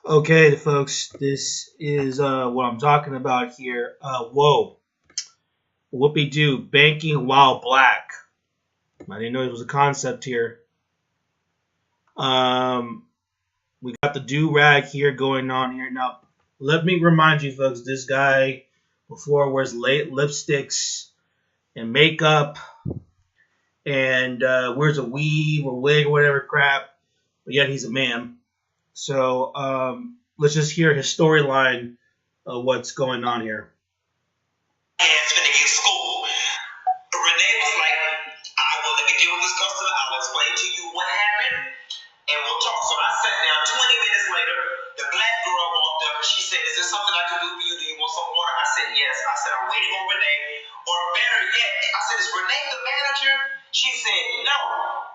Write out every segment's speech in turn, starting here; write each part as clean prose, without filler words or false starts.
Okay, folks, this is what I'm talking about here. Whoa, whoopee doo, banking while black. I didn't know it was a concept here. Um, we got the do rag here going on here. Now, let me remind you, folks, this guy before wears lipsticks and makeup and wears a weave or wig or whatever crap, but yet he's a man. So let's just hear his storyline of what's going on here. Hands finna get school. Renee was like, I will let me deal with this customer. I'll explain to you what happened and we'll talk. So I sat down 20 minutes later. The black girl walked up and she said, is there something I can do for you? Do you want some water? I said, yes. I said, I'm waiting on Renee. Or better yet, I said, is Renee the manager? She said, no.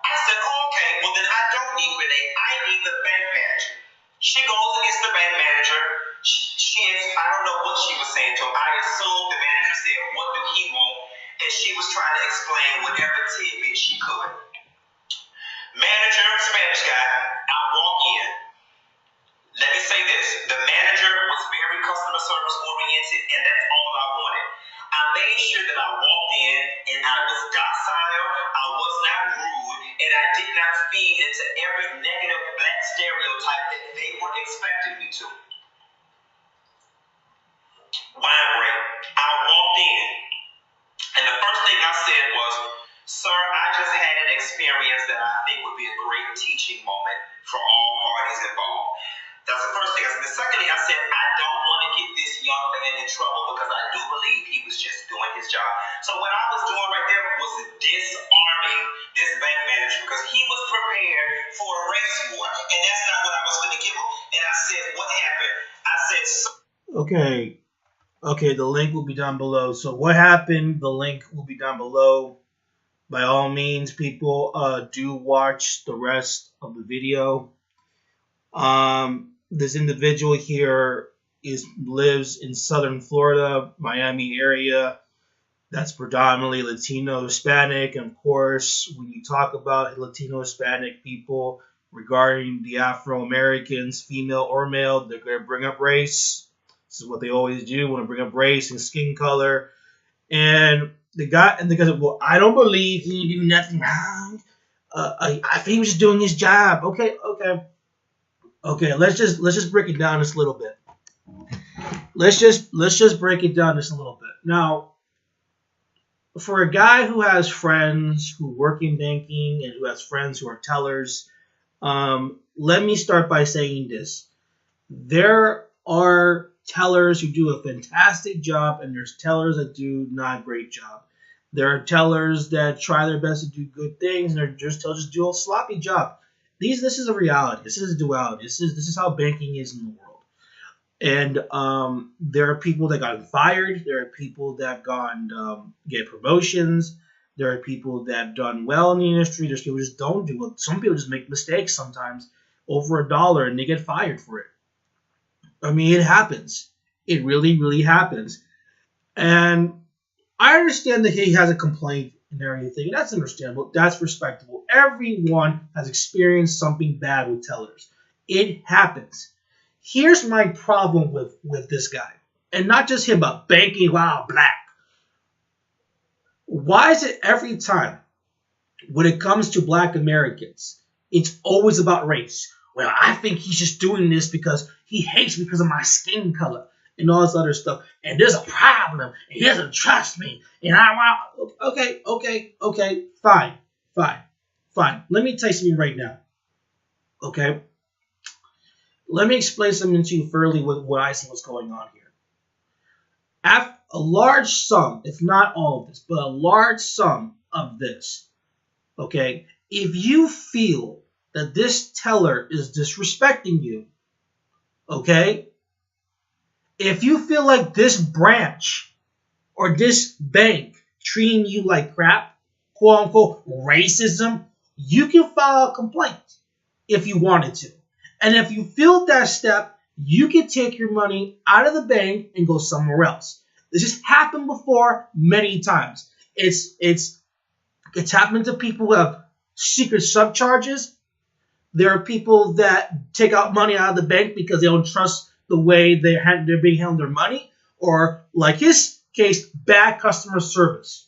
I said, oh, okay, well then I don't need Renee. I need the bank manager. She goes and gets the bank manager. I don't know what she was saying to him. I assume the manager said, what do he want? And she was trying to explain whatever tidbit she could. Manager, Spanish guy, I walk in. Let me say this. The manager was very customer service oriented, and that's all I wanted. I made sure that I walked in and I was docile, I was not rude, and I did not feed into every negative black stereotype that they were expecting me to. Wine break. I walked in, and the first thing I said was, sir, I just had an experience that I think would be a great teaching moment for all parties involved. That's the first thing I said. The second thing I said, I don't want to get this young man in trouble because I do believe he was just doing his job. So what I was doing right there was disarming this bank manager because he was prepared for a race war, and that's not what I was going to give him. And I said, what happened? I said, Okay, the link will be down below. So what happened, the link will be down below. By all means, people, do watch the rest of the video. This individual here lives in southern Florida, Miami area. That's predominantly Latino, Hispanic. And of course, when you talk about Latino, Hispanic people regarding the Afro-Americans, female or male, they're going to bring up race. This is what they always do, want to bring up race and skin color. And the guy said, well, I don't believe he did nothing wrong. I think he was just doing his job. Okay. Let's just break it down just a little bit. Let's just break it down just a little bit. Now, for a guy who has friends who work in banking and who has friends who are tellers, let me start by saying this: there are tellers who do a fantastic job, and there's tellers that do not a great job. There are tellers that try their best to do good things, and there are just tellers that do a sloppy job. This is a reality. This is a duality. This is how banking is in the world. And there are people that got fired. There are people that gone get promotions. There are people that have done well in the industry. There's people who just don't do well. Some people just make mistakes sometimes over $1, and they get fired for it. I mean, it happens. It really, really happens. And I understand that he has a complaint and everything. That's understandable. That's respectable. Everyone has experienced something bad with tellers. It happens. Here's my problem with this guy. And not just him, but banking while black. Why is it every time when it comes to black Americans, it's always about race? Well, I think he's just doing this because he hates me because of my skin color and all this other stuff. And there's a problem. And he doesn't trust me. And I want... Okay. Fine. Let me tell you something right now. Okay? Let me explain something to you fairly with what I see what's going on here. A large sum, if not all of this, but a large sum of this, okay, if you feel that this teller is disrespecting you, okay? If you feel like this branch or this bank treating you like crap, quote unquote racism, you can file a complaint if you wanted to. And if you feel that step, you can take your money out of the bank and go somewhere else. This has happened before many times. It's happened to people who have secret subcharges. There are people that take out money out of the bank because they don't trust the way they're being handled their money, or like his case, bad customer service.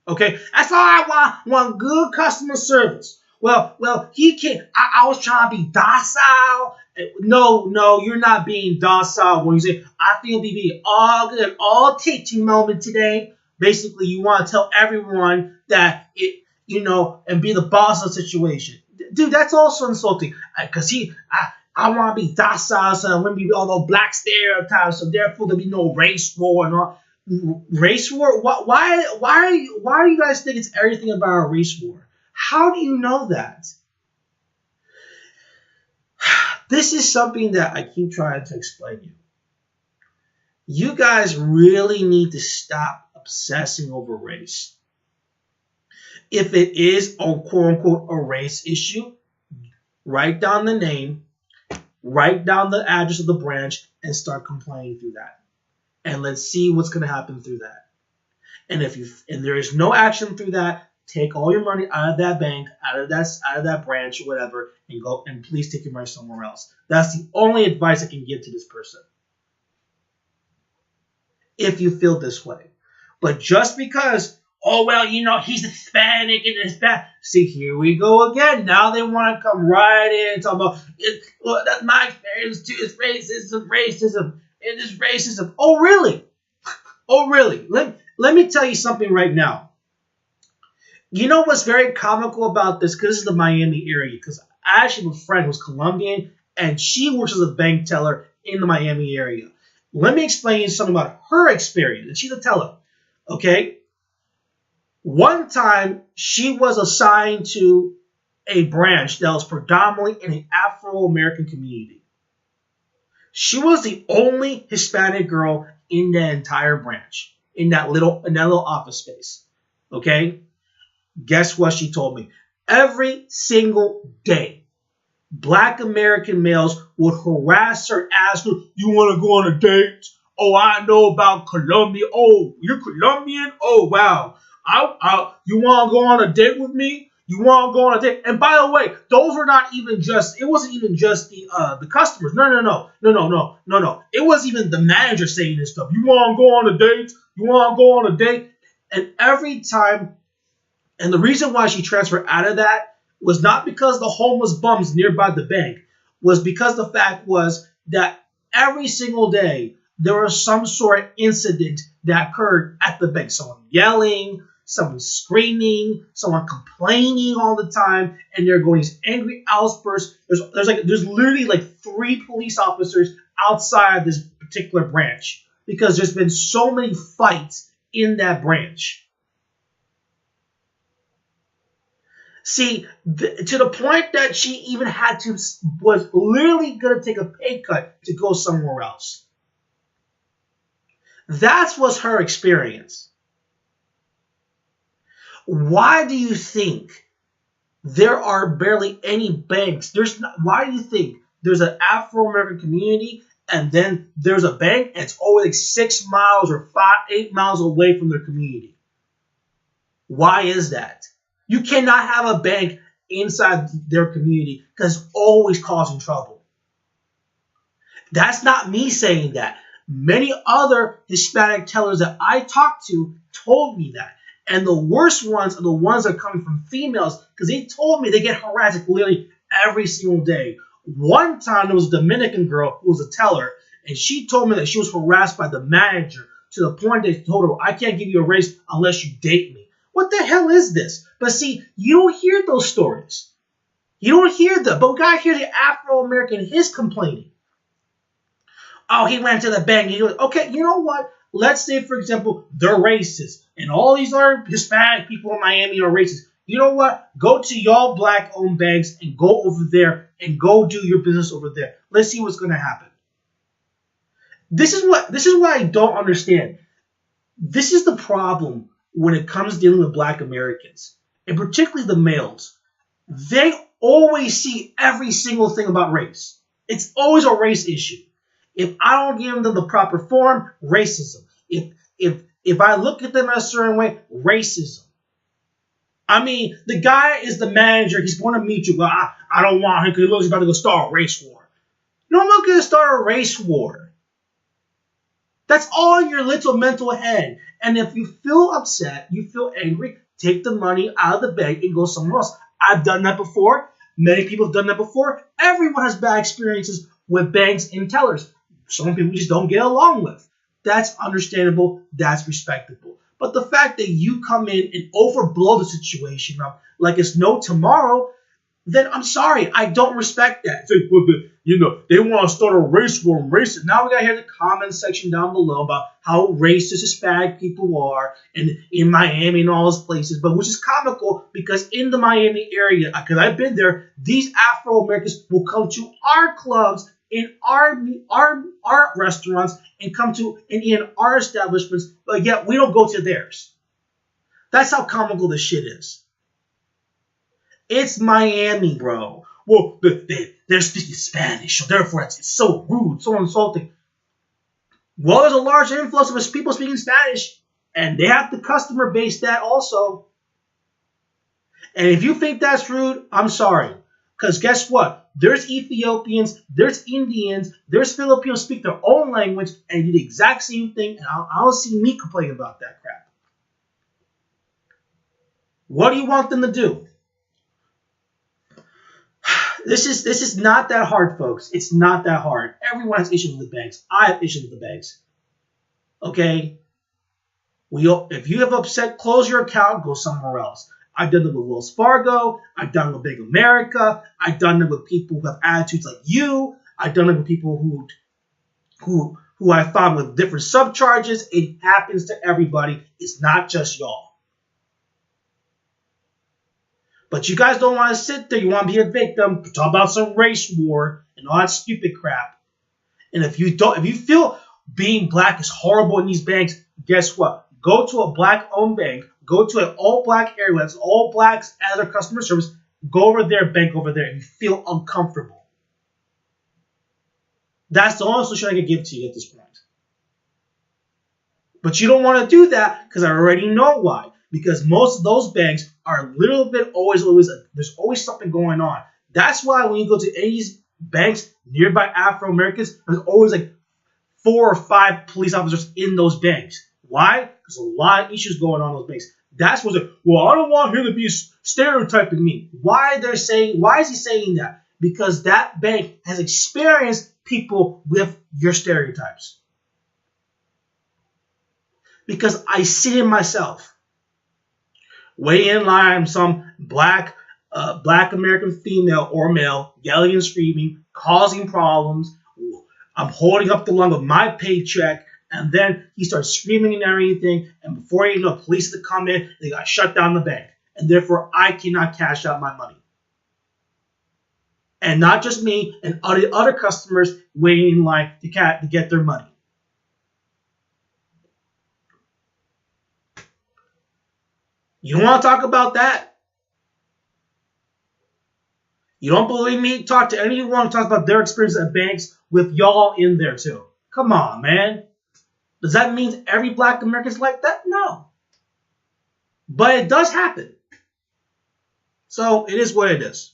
Okay, that's all I want good customer service. Well, he can't. I was trying to be docile. No, you're not being docile when you say I feel be all good, all teaching moment today. Basically, you want to tell everyone that and be the boss of the situation. Dude, that's also insulting. Because I want to be docile, so there wouldn't be all those black stereotypes. So therefore, there'll be no race war and all. Race war? Why do you guys think it's everything about a race war? How do you know that? This is something that I keep trying to explain to you. You guys really need to stop obsessing over race. If it is a quote-unquote a race issue, write down the name, write down the address of the branch, and start complaining through that. And let's see what's going to happen through that. And if there is no action through that, take all your money out of that bank, out of that branch, or whatever, and go and please take your money somewhere else. That's the only advice I can give to this person. If you feel this way. But just because, he's Hispanic and Hispanic. See, here we go again. Now they want to come right in and talk about, that's my experience too. It's racism. It is racism. Oh, really? Oh, really? Let me tell you something right now. You know what's very comical about this? Because this is the Miami area. Because I actually have a friend who's Colombian, and she works as a bank teller in the Miami area. Let me explain you something about her experience. And she's a teller. Okay? One time, she was assigned to a branch that was predominantly in an Afro-American community. She was the only Hispanic girl in the entire branch, in that little office space. Okay? Guess what she told me? Every single day, Black American males would harass her, ask her, "You want to go on a date? Oh, I know about Colombia. Oh, you're Colombian? Oh, wow. You want to go on a date with me? You want to go on a date?" And by the way, those were not even just, it wasn't even just the customers. No. It wasn't even the manager saying this stuff. You want to go on a date? You want to go on a date? And every time, and the reason why she transferred out of that was not because the homeless bums nearby the bank, was because the fact was that every single day there was some sort of incident that occurred at the bank. Someone yelling, someone screaming, someone complaining all the time, and they're going these angry outbursts. There's literally like 3 police officers outside this particular branch because there's been so many fights in that branch. See, to the point that she even was literally going to take a pay cut to go somewhere else. That was her experience. Why do you think there are barely any banks? Why do you think there's an Afro-American community and then there's a bank and it's always like 6 miles or 8 miles away from their community? Why is that? You cannot have a bank inside their community because it's always causing trouble. That's not me saying that. Many other Hispanic tellers that I talked to told me that. And the worst ones are the ones that are coming from females because they told me they get harassed literally every single day. One time there was a Dominican girl who was a teller, and she told me that she was harassed by the manager to the point they told her, "I can't give you a raise unless you date me." What the hell is this? But see, you don't hear those stories. You don't hear them. But we got to hear the Afro-American, his complaining. Oh, he went to the bank. He goes, okay, you know what? Let's say, for example, they're racist. And all these other Hispanic people in Miami are racist. You know what? Go to y'all Black-owned banks and go over there and go do your business over there. Let's see what's going to happen. This is what I don't understand. This is the problem when it comes to dealing with Black Americans, and particularly the males. They always see every single thing about race. It's always a race issue. If I don't give them the proper form, racism. If I look at them in a certain way, racism. I mean, the guy is the manager. He's going to meet you, but I don't want him because he looks about to go start a race war. No, I'm not going to start a race war. That's all in your little mental head. And if you feel upset, you feel angry, take the money out of the bank and go somewhere else. I've done that before. Many people have done that before. Everyone has bad experiences with banks and tellers. Some people just don't get along with. That's understandable. That's respectable. But the fact that you come in and overblow the situation up like it's no tomorrow, then I'm sorry, I don't respect that. So, well, they want to start a race war and race it. Now we got to hear the comment section down below about how racist Hispanic people are in Miami and all those places, but which is comical because in the Miami area, because I've been there, these Afro-Americans will come to our clubs in our restaurants and come to in our establishments, but yet we don't go to theirs. That's how comical this shit is. It's Miami, bro. Well, they're speaking Spanish, so therefore it's so rude, so insulting. Well, there's a large influx of people speaking Spanish, and they have to customer base that also. And if you think that's rude, I'm sorry. Because guess what? There's Ethiopians, there's Indians, there's Filipinos speak their own language and do the exact same thing, and I don't see me complaining about that crap. What do you want them to do? This is not that hard, folks. It's not that hard. Everyone has issues with the banks. I have issues with the banks. Okay? If you have upset, close your account, go somewhere else. I've done it with Wells Fargo. I've done it with Bank of America. I've done it with people who have attitudes like you. I've done it with people who I found with different subcharges. It happens to everybody. It's not just y'all. But you guys don't want to sit there. You want to be a victim, talk about some race war and all that stupid crap. And if you feel being black is horrible in these banks, guess what? Go to a black-owned bank. Go to an all-black area that's all blacks as their customer service. Go over there, bank over there, and you feel uncomfortable. That's the only solution I can give to you at this point. But you don't want to do that because I already know why. Because most of those banks are a little bit always, there's always something going on. That's why when you go to any of these banks nearby Afro-Americans, there's always like 4 or 5 police officers in those banks. Why? There's a lot of issues going on in those banks. That's what's like, well, I don't want him to be stereotyping me. Why is he saying that? Because that bank has experienced people with your stereotypes. Because I see it myself. Waiting in line, some black American female or male yelling and screaming, causing problems. I'm holding up the line with my paycheck, and then he starts screaming and everything. And before you know, police to come in, they got shut down the bank, and therefore I cannot cash out my money. And not just me, and other customers waiting in line to get their money. You don't want to talk about that? You don't believe me? Talk to anyone who talks about their experience at banks with y'all in there too. Come on, man. Does that mean every black American's like that? No. But it does happen. So it is what it is.